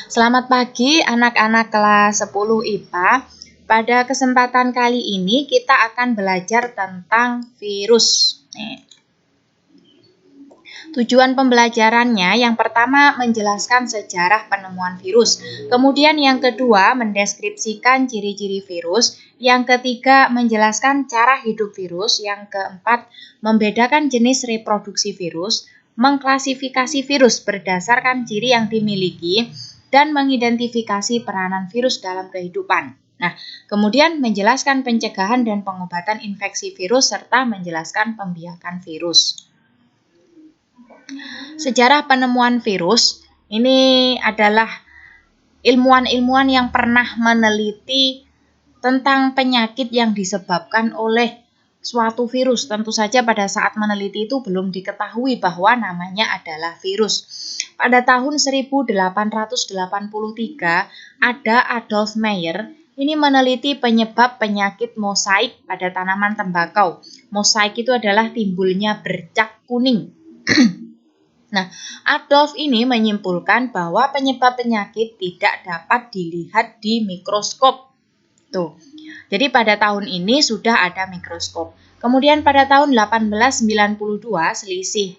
Selamat pagi anak-anak kelas 10 IPA. Pada kesempatan kali ini kita akan belajar tentang virus. Tujuan pembelajarannya yang pertama menjelaskan sejarah penemuan virus. Kemudian yang kedua mendeskripsikan ciri-ciri virus. Yang ketiga menjelaskan cara hidup virus. Yang keempat membedakan jenis reproduksi virus. Mengklasifikasi virus berdasarkan ciri yang dimiliki. Dan mengidentifikasi peranan virus dalam kehidupan. Nah, kemudian menjelaskan pencegahan dan pengobatan infeksi virus serta menjelaskan pembiakan virus. Sejarah penemuan virus ini adalah ilmuwan-ilmuwan yang pernah meneliti tentang penyakit yang disebabkan oleh suatu virus. Tentu saja pada saat meneliti itu belum diketahui bahwa namanya adalah virus. Pada tahun 1883 ada Adolf Meyer ini meneliti penyebab penyakit mosaik pada tanaman tembakau. Mosaik itu adalah timbulnya bercak kuning. Nah, Adolf ini menyimpulkan bahwa penyebab penyakit tidak dapat dilihat di mikroskop. Tuh. Jadi pada tahun ini sudah ada mikroskop. Kemudian pada tahun 1892 selisih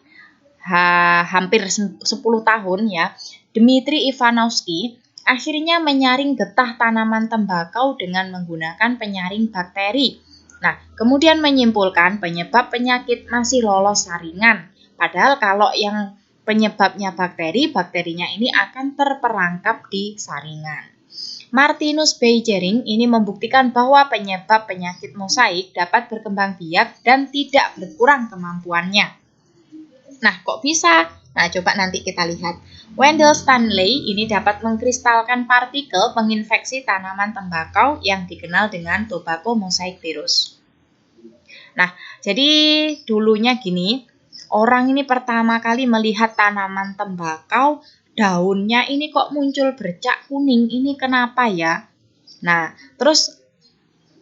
hampir 10 tahun ya, Dmitri Ivanovsky akhirnya menyaring getah tanaman tembakau dengan menggunakan penyaring bakteri. Nah, kemudian menyimpulkan penyebab penyakit masih lolos saringan. Padahal kalau yang penyebabnya bakteri, bakterinya ini akan terperangkap di saringan. Martinus Beijering ini membuktikan bahwa penyebab penyakit mosaik dapat berkembang biak dan tidak berkurang kemampuannya. Nah, kok bisa? Nah, coba nanti kita lihat. Wendell Stanley ini dapat mengkristalkan partikel penginfeksi tanaman tembakau yang dikenal dengan tobacco mosaic virus. Nah, jadi dulunya gini, orang ini pertama kali melihat tanaman tembakau, daunnya ini kok muncul bercak kuning, ini kenapa ya? Nah, terus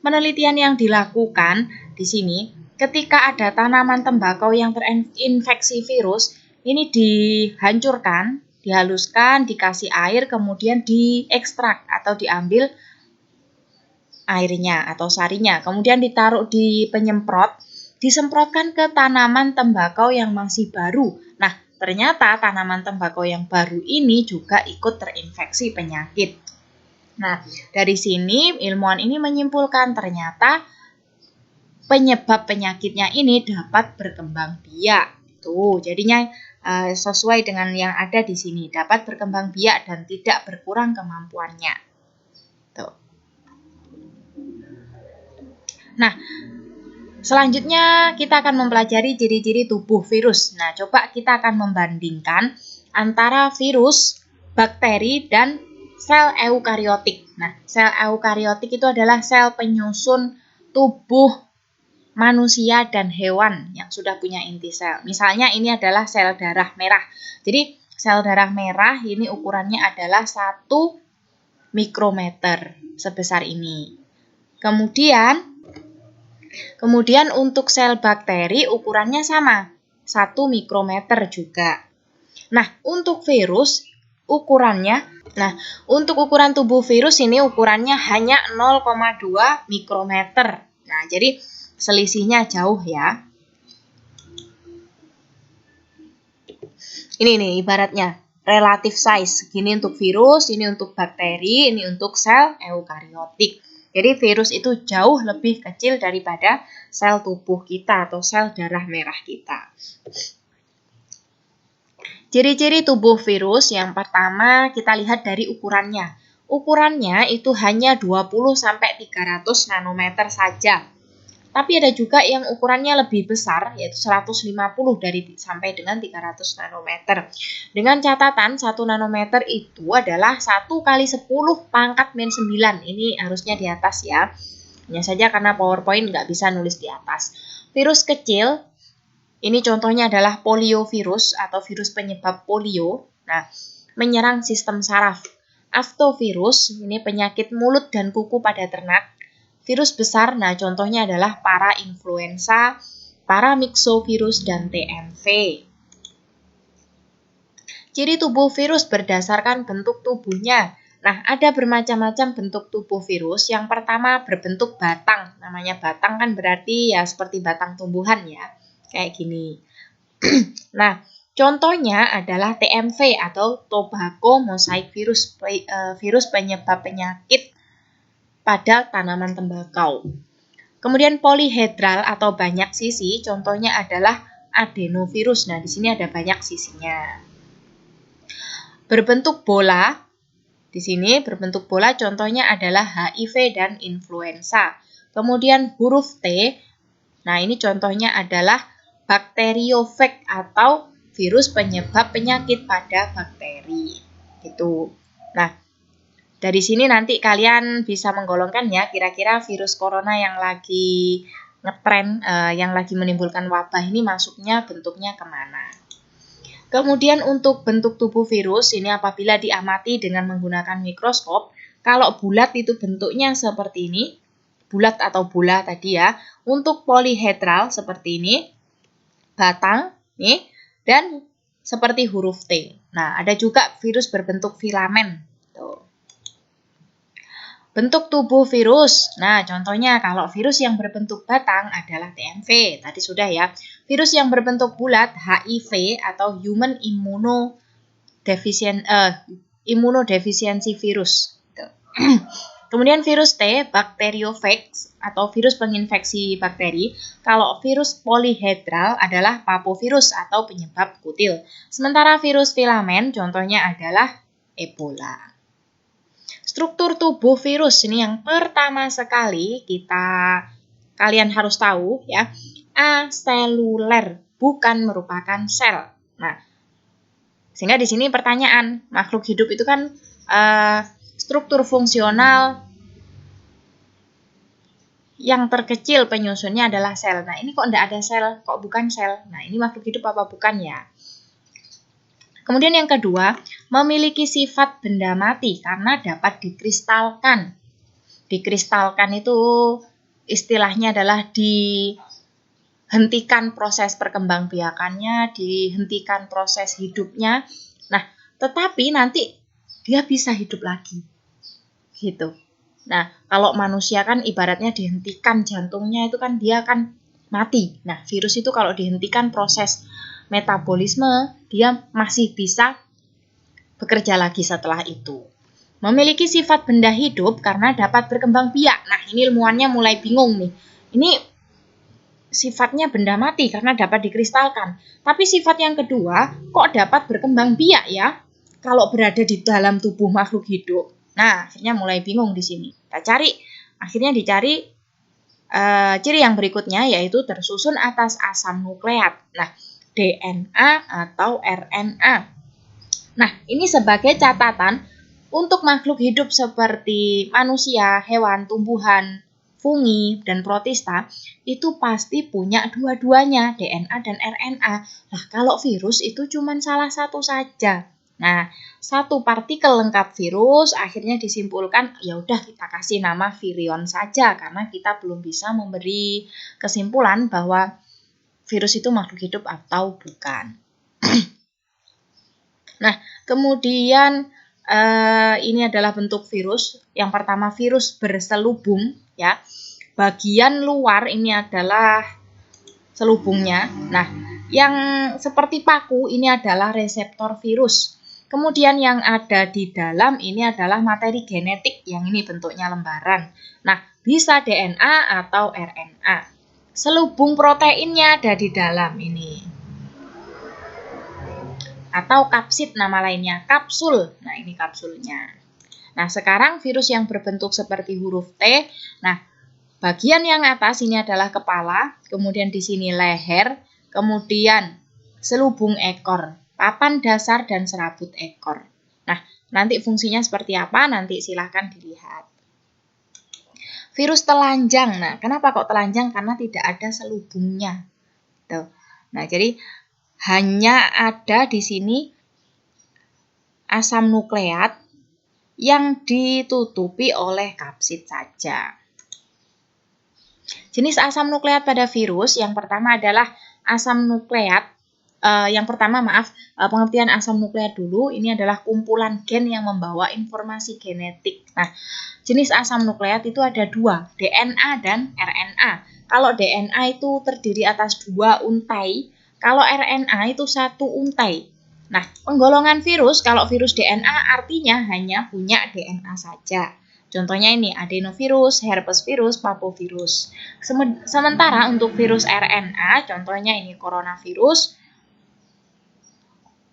penelitian yang dilakukan di sini, ketika ada tanaman tembakau yang terinfeksi virus, ini dihancurkan, dihaluskan, dikasih air, kemudian diekstrak atau diambil airnya atau sarinya, kemudian ditaruh di penyemprot, disemprotkan ke tanaman tembakau yang masih baru. Nah, ternyata tanaman tembakau yang baru ini juga ikut terinfeksi penyakit. Nah, dari sini ilmuwan ini menyimpulkan ternyata penyebab penyakitnya ini dapat berkembang biak. Tuh, jadinya sesuai dengan yang ada di sini, dapat berkembang biak dan tidak berkurang kemampuannya. Tuh. Nah, selanjutnya kita akan mempelajari ciri-ciri tubuh virus. Nah, coba kita akan membandingkan antara virus, bakteri, dan sel eukariotik. Nah, sel eukariotik itu adalah sel penyusun tubuh manusia dan hewan yang sudah punya inti sel. Misalnya ini adalah sel darah merah. Jadi, sel darah merah ini ukurannya adalah 1 mikrometer sebesar ini. Kemudian untuk sel bakteri ukurannya sama, 1 mikrometer juga. Nah, untuk virus untuk ukuran tubuh virus ini ukurannya hanya 0,2 mikrometer. Nah, jadi selisihnya jauh ya. Ini nih ibaratnya relative size. Segini untuk virus, ini untuk bakteri, ini untuk sel eukariotik. Jadi virus itu jauh lebih kecil daripada sel tubuh kita atau sel darah merah kita. Ciri-ciri tubuh virus yang pertama kita lihat dari ukurannya. Ukurannya itu hanya 20-300 nanometer saja. Tapi ada juga yang ukurannya lebih besar, yaitu 150 sampai dengan 300 nanometer. Dengan catatan 1 nanometer itu adalah 1 kali 10 pangkat minus 9. Ini harusnya di atas ya. Hanya saja karena PowerPoint nggak bisa nulis di atas. Virus kecil, ini contohnya adalah poliovirus atau virus penyebab polio. Nah, menyerang sistem saraf. Aftovirus, ini penyakit mulut dan kuku pada ternak. Virus besar, nah contohnya adalah parainfluenza, paramyxovirus, dan TMV. Ciri tubuh virus berdasarkan bentuk tubuhnya. Nah, ada bermacam-macam bentuk tubuh virus. Yang pertama berbentuk batang. Namanya batang kan berarti ya seperti batang tumbuhan ya. Kayak gini. Nah, contohnya adalah TMV atau Tobacco Mosaic Virus, virus penyebab penyakit pada tanaman tembakau. Kemudian polihedral atau banyak sisi, contohnya adalah adenovirus. Nah, di sini ada banyak sisinya. Berbentuk bola, di sini berbentuk bola contohnya adalah HIV dan influenza. Kemudian huruf T, nah ini contohnya adalah bakteriofag atau virus penyebab penyakit pada bakteri. Gitu. Nah, dari sini nanti kalian bisa menggolongkan ya kira-kira virus corona yang lagi ngetren, yang lagi menimbulkan wabah ini masuknya bentuknya kemana. Kemudian untuk bentuk tubuh virus ini apabila diamati dengan menggunakan mikroskop, kalau bulat itu bentuknya seperti ini, bulat atau bola tadi ya. Untuk polihedral seperti ini, batang nih, dan seperti huruf T. Nah, ada juga virus berbentuk filamen. Tuh. Bentuk tubuh virus. Nah, contohnya kalau virus yang berbentuk batang adalah TMV. Tadi sudah ya. Virus yang berbentuk bulat HIV atau Human Immunodeficiency Virus. Kemudian virus T, Bacteriophage atau virus penginfeksi bakteri. Kalau virus polihedral adalah papovirus atau penyebab kutil. Sementara virus filamen contohnya adalah Ebola. Struktur tubuh virus ini yang pertama sekali kalian harus tahu ya, aseluler, bukan merupakan sel. Nah, sehingga di sini pertanyaan, makhluk hidup itu kan struktur fungsional yang terkecil penyusunnya adalah sel. Nah, ini kok enggak ada sel, kok bukan sel? Nah, ini makhluk hidup apa bukan ya? Kemudian yang kedua, memiliki sifat benda mati karena dapat dikristalkan. Dikristalkan itu istilahnya adalah dihentikan proses perkembangbiakannya, dihentikan proses hidupnya. Nah, tetapi nanti dia bisa hidup lagi. Gitu. Nah, kalau manusia kan ibaratnya dihentikan jantungnya itu kan dia akan mati. Nah, virus itu kalau dihentikan proses metabolisme, dia masih bisa bekerja lagi setelah itu. Memiliki sifat benda hidup karena dapat berkembang biak. Nah, ini ilmuwannya mulai bingung nih. Ini sifatnya benda mati karena dapat dikristalkan. Tapi sifat yang kedua, kok dapat berkembang biak ya? Kalau berada di dalam tubuh makhluk hidup. Nah, akhirnya mulai bingung di sini. Kita cari, akhirnya dicari ciri yang berikutnya yaitu tersusun atas asam nukleat. Nah, DNA atau RNA. Nah, ini sebagai catatan untuk makhluk hidup seperti manusia, hewan, tumbuhan, fungi, dan protista, itu pasti punya dua-duanya, DNA dan RNA. Nah, kalau virus itu cuma salah satu saja. Nah, satu partikel lengkap virus akhirnya disimpulkan, ya udah kita kasih nama virion saja, karena kita belum bisa memberi kesimpulan bahwa virus itu makhluk hidup atau bukan. Nah, kemudian ini adalah bentuk virus. Yang pertama virus berselubung, ya. Bagian luar ini adalah selubungnya. Nah, yang seperti paku ini adalah reseptor virus. Kemudian yang ada di dalam ini adalah materi genetik, yang ini bentuknya lembaran. Nah, bisa DNA atau RNA. Selubung proteinnya ada di dalam ini. Atau kapsid nama lainnya, kapsul. Nah, ini kapsulnya. Nah, sekarang virus yang berbentuk seperti huruf T. Nah, bagian yang atas ini adalah kepala, kemudian di sini leher, kemudian selubung ekor, papan dasar dan serabut ekor. Nah, nanti fungsinya seperti apa? Nanti silahkan dilihat. Virus telanjang. Nah, kenapa kok telanjang? Karena tidak ada selubungnya. Tuh. Nah, jadi hanya ada di sini asam nukleat yang ditutupi oleh kapsid saja. Jenis asam nukleat pada virus yang pertama adalah asam nukleat Yang pertama, pengertian asam nukleat dulu. Ini adalah kumpulan gen yang membawa informasi genetik. Nah, jenis asam nukleat itu ada dua, DNA dan RNA. Kalau DNA itu terdiri atas 2 untai, kalau RNA itu 1 untai. Nah, penggolongan virus, kalau virus DNA artinya hanya punya DNA saja. Contohnya ini adenovirus, herpesvirus, papovirus. Sementara untuk virus RNA, contohnya ini coronavirus,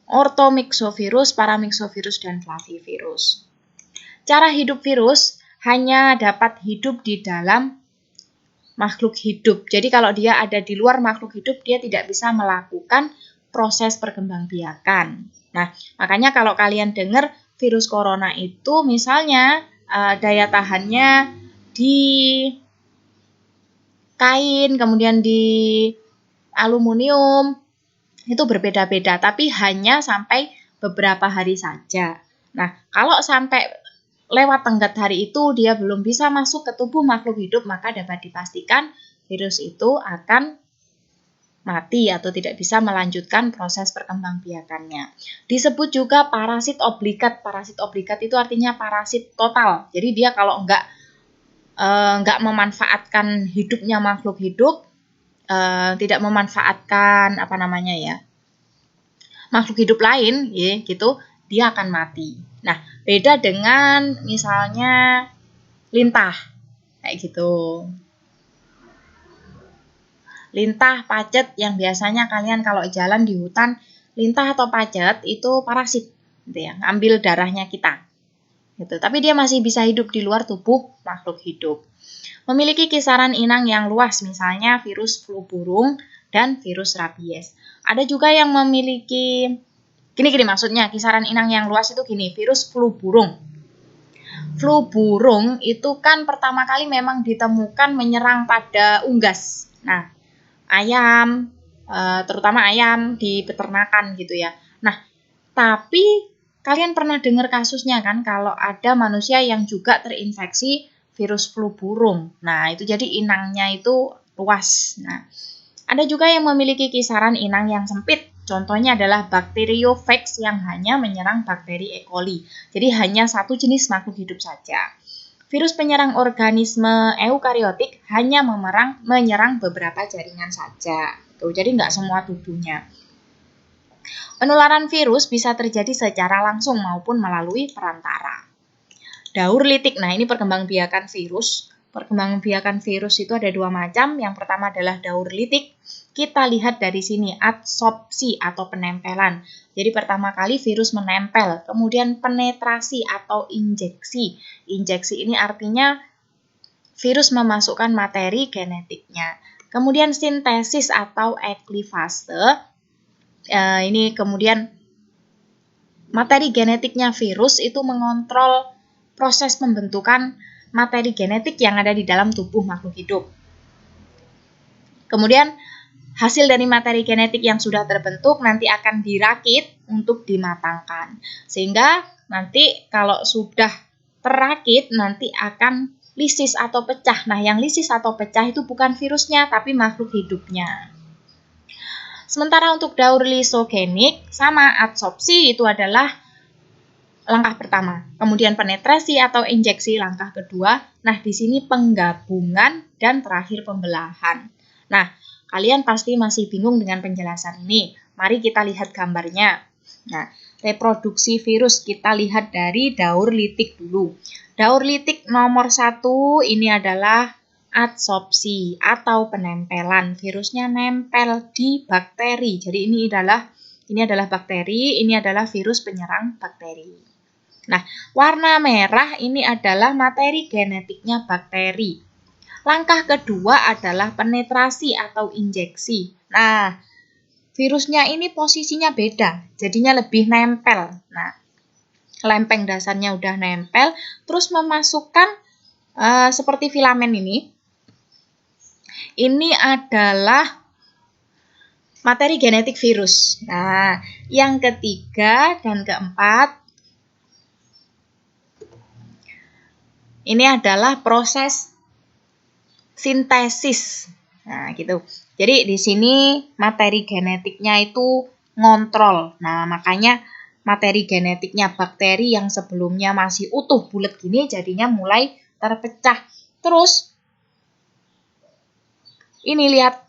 orthomyxovirus, paramyxovirus, dan flavivirus. Cara hidup virus hanya dapat hidup di dalam makhluk hidup. Jadi kalau dia ada di luar makhluk hidup, dia tidak bisa melakukan proses perkembangbiakan. Nah, makanya kalau kalian dengar virus corona itu misalnya daya tahannya di kain, kemudian di aluminium, itu berbeda-beda, tapi hanya sampai beberapa hari saja. Nah, kalau sampai lewat tenggat hari itu dia belum bisa masuk ke tubuh makhluk hidup, maka dapat dipastikan virus itu akan mati atau tidak bisa melanjutkan proses perkembangbiakannya. Disebut juga parasit obligat. Parasit obligat itu artinya parasit total. Jadi dia kalau nggak memanfaatkan hidupnya makhluk hidup, tidak memanfaatkan makhluk hidup lain, ya gitu, dia akan mati. Nah, beda dengan misalnya lintah, kayak gitu. Lintah, pacet yang biasanya kalian kalau jalan di hutan, lintah atau pacet itu parasit, gitu ya, ngambil darahnya kita. Gitu. Tapi dia masih bisa hidup di luar tubuh makhluk hidup. Memiliki kisaran inang yang luas, misalnya virus flu burung dan virus rabies. Ada juga yang memiliki, gini maksudnya, kisaran inang yang luas itu gini, virus flu burung. Flu burung itu kan pertama kali memang ditemukan menyerang pada unggas. Nah, ayam, terutama ayam di peternakan gitu ya. Nah, tapi kalian pernah dengar kasusnya kan, kalau ada manusia yang juga terinfeksi virus flu burung. Nah, itu jadi inangnya itu luas. Nah, ada juga yang memiliki kisaran inang yang sempit. Contohnya adalah bakteriofags yang hanya menyerang bakteri E. coli. Jadi hanya satu jenis makhluk hidup saja. Virus penyerang organisme eukariotik hanya menyerang beberapa jaringan saja. Tuh, jadi nggak semua tubuhnya. Penularan virus bisa terjadi secara langsung maupun melalui perantara. Daur litik. Nah, ini perkembangbiakan virus. Perkembangbiakan virus itu ada 2 macam. Yang pertama adalah daur litik. Kita lihat dari sini, adsorpsi atau penempelan. Jadi pertama kali virus menempel, kemudian penetrasi atau injeksi. Injeksi ini artinya virus memasukkan materi genetiknya. Kemudian sintesis atau eklivase. Ini kemudian materi genetiknya virus itu mengontrol proses pembentukan materi genetik yang ada di dalam tubuh makhluk hidup. Kemudian hasil dari materi genetik yang sudah terbentuk nanti akan dirakit untuk dimatangkan. Sehingga nanti kalau sudah terrakit nanti akan lisis atau pecah. Nah, yang lisis atau pecah itu bukan virusnya tapi makhluk hidupnya. Sementara untuk daur lisogenik sama adsorpsi itu adalah langkah pertama. Kemudian penetrasi atau injeksi langkah kedua. Nah, di sini penggabungan dan terakhir pembelahan. Nah, kalian pasti masih bingung dengan penjelasan ini. Mari kita lihat gambarnya. Nah, reproduksi virus kita lihat dari daur litik dulu. Daur litik nomor 1 ini adalah adsorpsi atau penempelan. Virusnya nempel di bakteri. Jadi ini adalah bakteri, ini adalah virus penyerang bakteri. Nah, warna merah ini adalah materi genetiknya bakteri. Langkah kedua adalah penetrasi atau injeksi. Nah, virusnya ini posisinya beda, jadinya lebih nempel. Nah, lempeng dasarnya udah nempel, terus memasukkan seperti filamen ini. Ini adalah materi genetik virus. Nah, yang ketiga dan keempat, ini adalah proses sintesis. Nah, gitu. Jadi di sini materi genetiknya itu ngontrol. Nah, makanya materi genetiknya bakteri yang sebelumnya masih utuh bulat gini jadinya mulai terpecah. Terus ini lihat.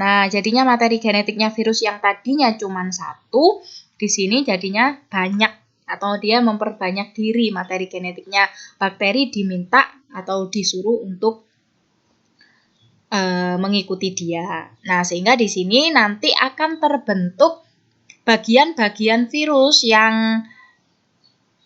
Nah, jadinya materi genetiknya virus yang tadinya cuma satu, di sini jadinya banyak atau dia memperbanyak diri. Materi genetiknya bakteri diminta atau disuruh untuk mengikuti dia. Nah, sehingga di sini nanti akan terbentuk bagian-bagian virus yang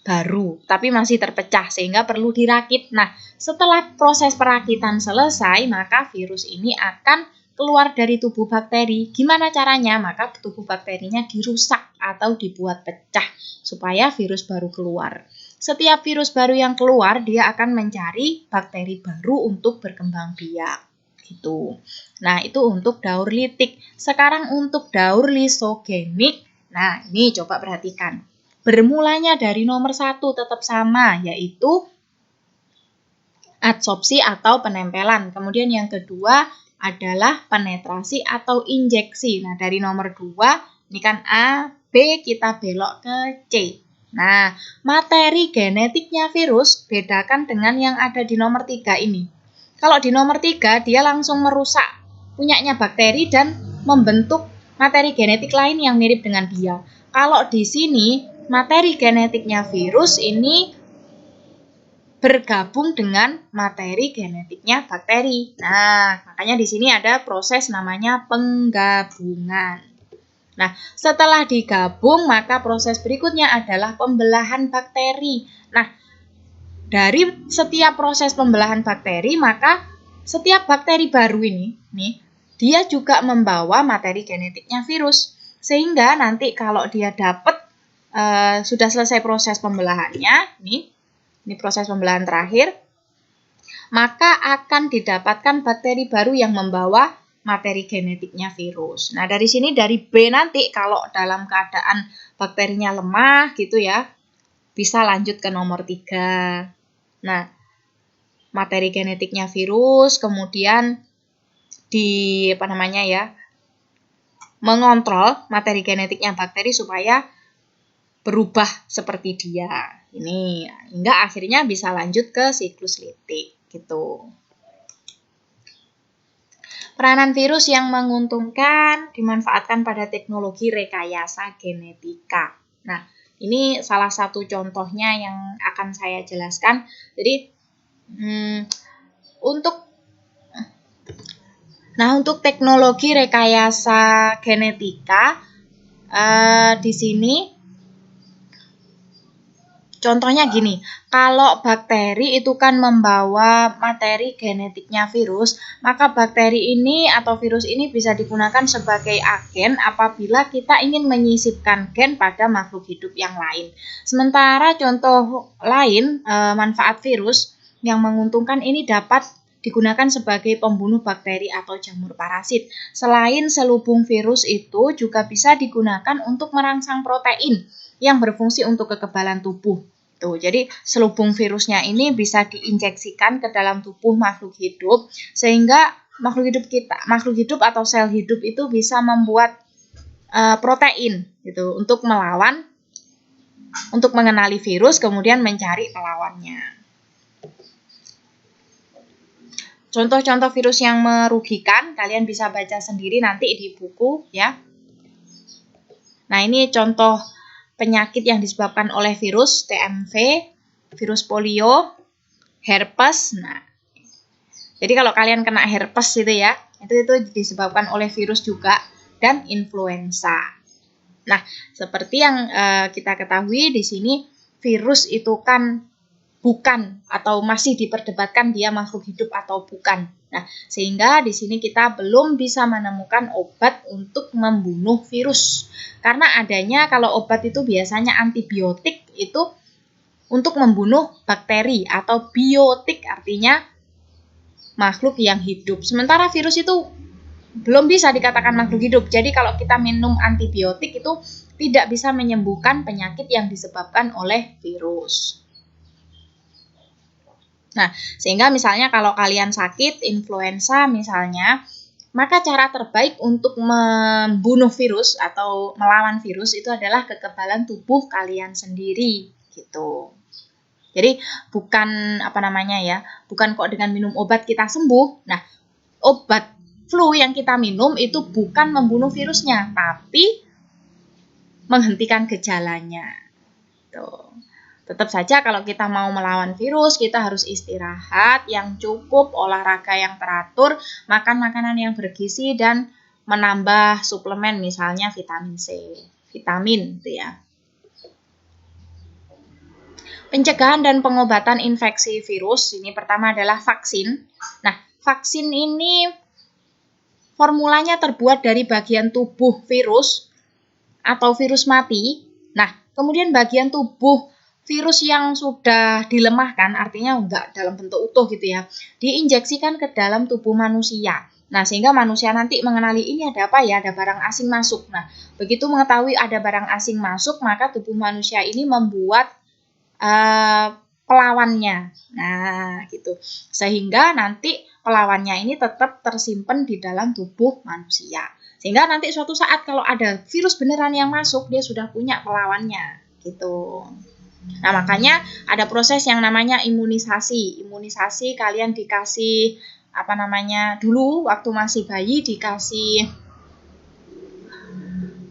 baru, tapi masih terpecah sehingga perlu dirakit. Nah, setelah proses perakitan selesai, maka virus ini akan keluar dari tubuh bakteri. Gimana caranya? Maka tubuh bakterinya dirusak atau dibuat pecah supaya virus baru keluar. Setiap virus baru yang keluar, dia akan mencari bakteri baru untuk berkembang biak. Gitu. Nah, itu untuk daur litik. Sekarang untuk daur lisogenik. Nah, ini coba perhatikan. Bermulanya dari nomor 1 tetap sama, yaitu adsorpsi atau penempelan. Kemudian yang kedua adalah penetrasi atau injeksi. Nah, dari nomor 2, ini kan A, B, kita belok ke C. Nah, materi genetiknya virus bedakan dengan yang ada di nomor 3 ini. Kalau di nomor 3, dia langsung merusak punyanya bakteri dan membentuk materi genetik lain yang mirip dengan dia. Kalau di sini, materi genetiknya virus ini bergabung dengan materi genetiknya bakteri. Nah, makanya di sini ada proses namanya penggabungan. Nah, setelah digabung, maka proses berikutnya adalah pembelahan bakteri. Nah, dari setiap proses pembelahan bakteri, maka setiap bakteri baru ini, dia juga membawa materi genetiknya virus. Sehingga nanti kalau dia dapat sudah selesai proses pembelahannya, ini proses pembelahan terakhir, maka akan didapatkan bakteri baru yang membawa materi genetiknya virus. Nah, dari sini dari B nanti kalau dalam keadaan bakterinya lemah gitu ya, bisa lanjut ke nomor 3. Nah, materi genetiknya virus, kemudian mengontrol materi genetiknya bakteri supaya berubah seperti dia. Ini hingga akhirnya bisa lanjut ke siklus litik gitu. Peranan virus yang menguntungkan dimanfaatkan pada teknologi rekayasa genetika. Nah, ini salah satu contohnya yang akan saya jelaskan. Jadi untuk teknologi rekayasa genetika di sini contohnya gini, kalau bakteri itu kan membawa materi genetiknya virus, maka bakteri ini atau virus ini bisa digunakan sebagai agen apabila kita ingin menyisipkan gen pada makhluk hidup yang lain. Sementara contoh lain, manfaat virus yang menguntungkan ini dapat digunakan sebagai pembunuh bakteri atau jamur parasit. Selain selubung virus itu juga bisa digunakan untuk merangsang protein yang berfungsi untuk kekebalan tubuh. Jadi selubung virusnya ini bisa diinjeksikan ke dalam tubuh makhluk hidup sehingga makhluk hidup atau sel hidup itu bisa membuat protein gitu untuk mengenali virus kemudian mencari pelawannya. Contoh-contoh virus yang merugikan kalian bisa baca sendiri nanti di buku ya. Nah, ini contoh penyakit yang disebabkan oleh virus TMV, virus polio, herpes. Nah, jadi kalau kalian kena herpes itu ya, itu disebabkan oleh virus juga dan influenza. Nah, seperti yang kita ketahui di sini virus itu kan bukan atau masih diperdebatkan dia makhluk hidup atau bukan. Nah, sehingga di sini kita belum bisa menemukan obat untuk membunuh virus. Karena adanya kalau obat itu biasanya antibiotik itu untuk membunuh bakteri atau biotik artinya makhluk yang hidup. Sementara virus itu belum bisa dikatakan makhluk hidup. Jadi kalau kita minum antibiotik itu tidak bisa menyembuhkan penyakit yang disebabkan oleh virus. Nah, sehingga misalnya kalau kalian sakit influenza misalnya, Maka cara terbaik untuk membunuh virus atau melawan virus itu adalah kekebalan tubuh kalian sendiri gitu. Jadi bukan bukan kok dengan minum obat kita sembuh. Nah, obat flu yang kita minum itu bukan membunuh virusnya, tapi menghentikan gejalanya. Tuh. Tetap saja kalau kita mau melawan virus, kita harus istirahat yang cukup, olahraga yang teratur, makan makanan yang bergizi, dan menambah suplemen misalnya vitamin C, vitamin gitu ya. Pencegahan dan pengobatan infeksi virus, ini pertama adalah vaksin. Nah, vaksin ini formulanya terbuat dari bagian tubuh virus atau virus mati. Nah, kemudian bagian tubuh virus yang sudah dilemahkan, artinya enggak dalam bentuk utuh gitu ya, diinjeksikan ke dalam tubuh manusia. Nah, sehingga manusia nanti mengenali ini ada apa ya, ada barang asing masuk. Nah, begitu mengetahui ada barang asing masuk, maka tubuh manusia ini membuat pelawannya. Nah, gitu. Sehingga nanti pelawannya ini tetap tersimpan di dalam tubuh manusia. Sehingga nanti suatu saat kalau ada virus beneran yang masuk, dia sudah punya pelawannya, gitu. Nah, makanya ada proses yang namanya imunisasi. Imunisasi kalian dikasih dulu waktu masih bayi dikasih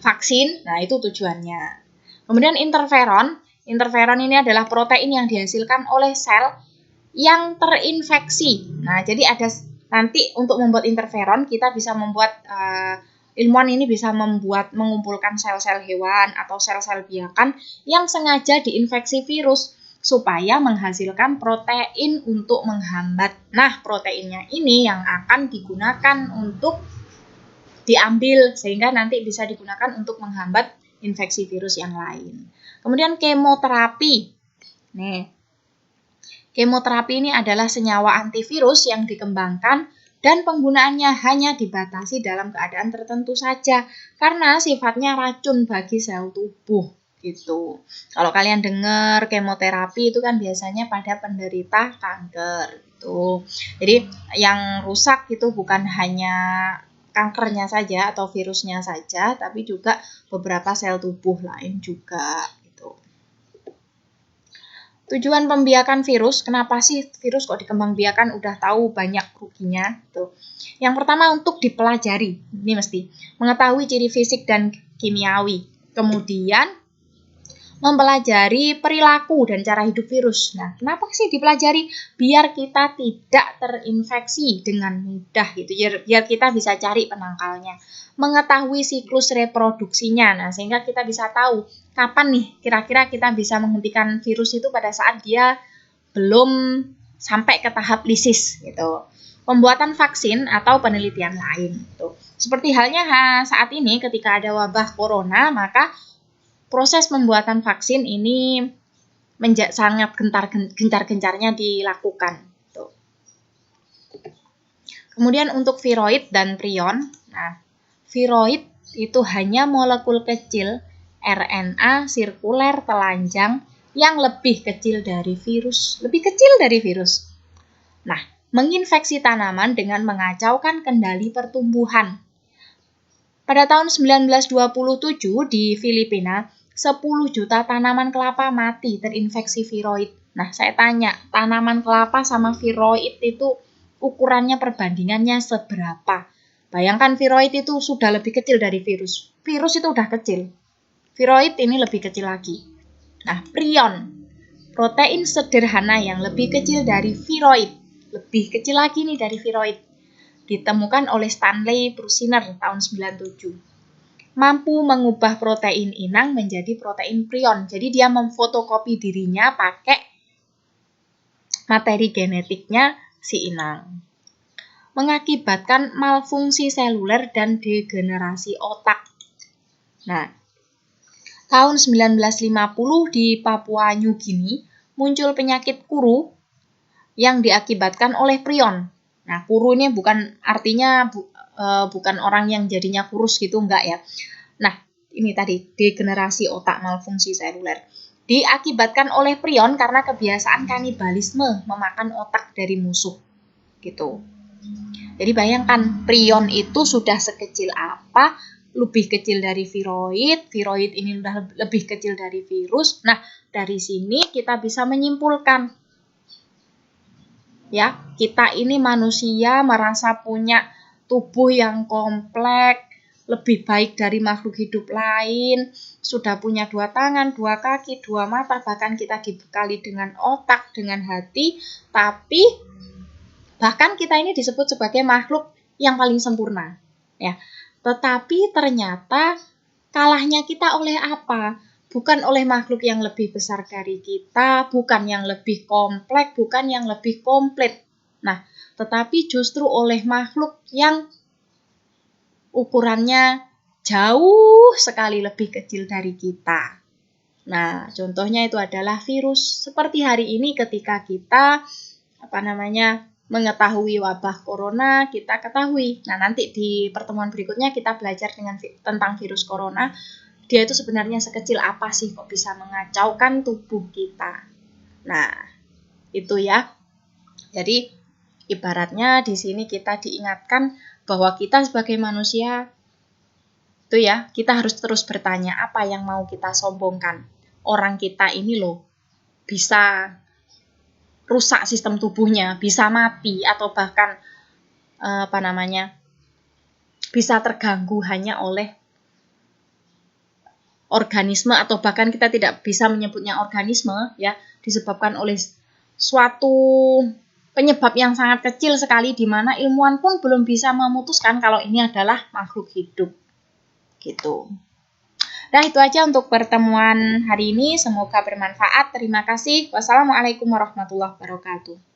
vaksin. Nah, itu tujuannya. Kemudian interferon. Interferon ini adalah protein yang dihasilkan oleh sel yang terinfeksi. Nah, jadi ada nanti untuk membuat interferon kita bisa membuat ilmuwan ini bisa mengumpulkan sel-sel hewan atau sel-sel biakan yang sengaja diinfeksi virus supaya menghasilkan protein untuk menghambat. Nah, proteinnya ini yang akan digunakan untuk diambil sehingga nanti bisa digunakan untuk menghambat infeksi virus yang lain. Kemudian kemoterapi. Nih, kemoterapi ini adalah senyawa antivirus yang dikembangkan dan penggunaannya hanya dibatasi dalam keadaan tertentu saja karena sifatnya racun bagi sel tubuh gitu. Kalau kalian dengar kemoterapi itu kan biasanya pada penderita kanker gitu. Jadi yang rusak itu bukan hanya kankernya saja atau virusnya saja, tapi juga beberapa sel tubuh lain juga. Tujuan pembiakan virus, kenapa sih virus kok dikembangbiakan? Udah tahu banyak ruginya. Tuh. Yang pertama untuk dipelajari, ini mesti mengetahui ciri fisik dan kimiawi. Kemudian mempelajari perilaku dan cara hidup virus. Nah, kenapa sih dipelajari? Biar kita tidak terinfeksi dengan mudah gitu. Biar kita bisa cari penangkalnya. Mengetahui siklus reproduksinya. Nah, sehingga kita bisa tahu kapan nih kira-kira kita bisa menghentikan virus itu pada saat dia belum sampai ke tahap lisis gitu. Pembuatan vaksin atau penelitian lain gitu. Seperti halnya saat ini ketika ada wabah corona, maka proses pembuatan vaksin ini sangat gencar-gencarnya dilakukan. Gitu. Kemudian untuk viroid dan prion, nah viroid itu hanya molekul kecil RNA sirkuler telanjang yang lebih kecil dari virus. Nah, menginfeksi tanaman dengan mengacaukan kendali pertumbuhan. Pada tahun 1927 di Filipina, 10 juta tanaman kelapa mati terinfeksi viroid. Nah, saya tanya, tanaman kelapa sama viroid itu ukurannya perbandingannya seberapa? Bayangkan viroid itu sudah lebih kecil dari virus. Virus itu udah kecil. Viroid ini lebih kecil lagi. Nah, prion, protein sederhana yang lebih kecil dari viroid. Lebih kecil lagi nih dari viroid. Ditemukan oleh Stanley Prusiner tahun 97. Mampu mengubah protein inang menjadi protein prion. Jadi dia memfotokopi dirinya pakai materi genetiknya si inang. Mengakibatkan malfungsi seluler dan degenerasi otak. Nah, tahun 1950 di Papua New Guinea muncul penyakit kuru yang diakibatkan oleh prion. Nah, kuru ini bukan artinya bukan orang yang jadinya kurus gitu, enggak ya. Nah, ini tadi degenerasi otak malfungsi seluler. Diakibatkan oleh prion karena kebiasaan kanibalisme memakan otak dari musuh. Gitu. Jadi bayangkan prion itu sudah sekecil apa, lebih kecil dari viroid, viroid ini sudah lebih kecil dari virus. Nah, dari sini kita bisa menyimpulkan, ya, kita ini manusia merasa punya tubuh yang kompleks, lebih baik dari makhluk hidup lain, sudah punya 2 tangan, 2 kaki, 2 mata, bahkan kita dibekali dengan otak, dengan hati, tapi bahkan kita ini disebut sebagai makhluk yang paling sempurna, ya. Tetapi ternyata kalahnya kita oleh apa? Bukan oleh makhluk yang lebih besar dari kita, bukan yang lebih kompleks, bukan yang lebih komplit. Nah, tetapi justru oleh makhluk yang ukurannya jauh sekali lebih kecil dari kita. Nah, contohnya itu adalah virus. Seperti hari ini ketika kita mengetahui wabah corona, kita ketahui. Nah, nanti di pertemuan berikutnya kita belajar tentang virus corona. Dia itu sebenarnya sekecil apa sih kok bisa mengacaukan tubuh kita. Nah, itu ya. Jadi, ibaratnya di sini kita diingatkan bahwa kita sebagai manusia itu ya, kita harus terus bertanya apa yang mau kita sombongkan. Orang kita ini loh bisa rusak sistem tubuhnya, bisa mati atau bahkan bisa terganggu hanya oleh organisme atau bahkan kita tidak bisa menyebutnya organisme, ya, disebabkan oleh suatu penyebab yang sangat kecil sekali di mana ilmuwan pun belum bisa memutuskan kalau ini adalah makhluk hidup. Gitu. Nah, itu aja untuk pertemuan hari ini. Semoga bermanfaat. Terima kasih. Wassalamualaikum warahmatullahi wabarakatuh.